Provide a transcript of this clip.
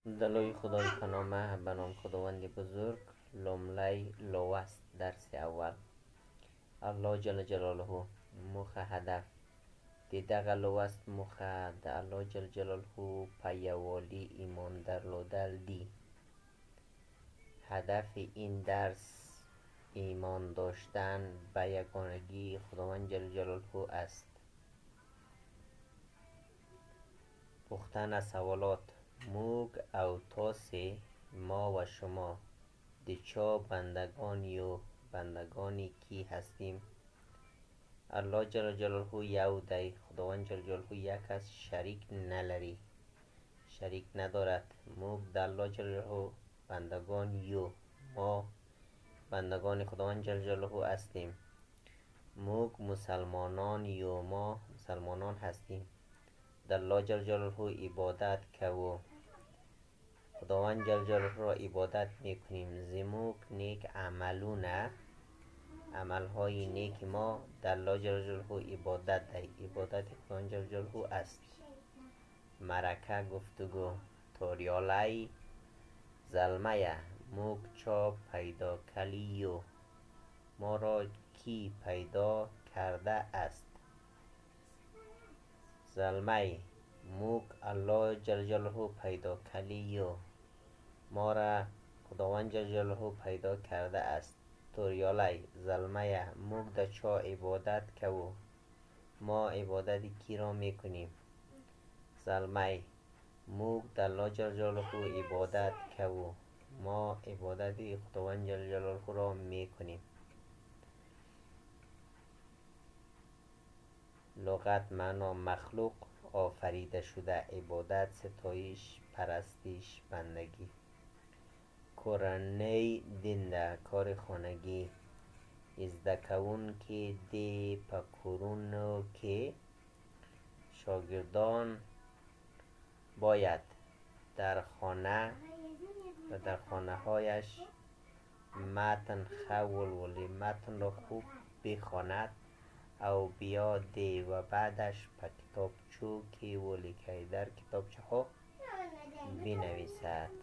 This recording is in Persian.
دلوی خدای پنامه به نام خداوند بزرگ. لوملی لوست درس اول. الله جل جلاله مخ هدف دی دغه لوست مخ د الله جل جلاله په یووالي ایمان درلودل دی. هدف این درس ایمان داشتن به یگانگی خداوند جل جلاله است. پختن از سوالات موگ او تاسی ما و شما دیچا بندگانی و بندگانی کی هستیم. الله جل جلاله یو دی. خداوند جل جلاله یک است، شریک نلری، شریک ندارد. موگ د الله جل جلاله بندگان یو، ما بندگان خداوند جل جلاله هستیم. موگ مسلمانان یو، ما مسلمانان هستیم. در الله جل جلاله عبادت کو، خداوند جل جلاله را عبادت میکنیم. زموک نیک عملونه، عملهای نیک ما در الله جل جلاله عبادت دی. عبادت خداوند جل جلاله است. مرکه گفتگو توریالی زلمه موک چا پیدا کلیو، ما را کی پیدا کرده است. زلمه موک الله جل جلاله پیدا کلیو، ما را خداوند جل جلاله پیدا کرده است. توریالی زلمه موک در چا عبادت کو، ما عبادت کی را میکنیم. زلمه موک در الله جل جلاله عبادت کو، ما عبادت خداوند جل جلاله را میکنیم. لغت معنا مخلوق، آفریده شده، عبادت، ستایش، پرستش، بندگی. کورنی دنده کار خانگی. ازدکون که دی پکورونو که شاگردان باید در خانه و در خانه هایش متن خول ولی متن را خوب بخواند او بیاده و بعدش په کتابچو کې ولیکي، در کتابچه ها بنویسد.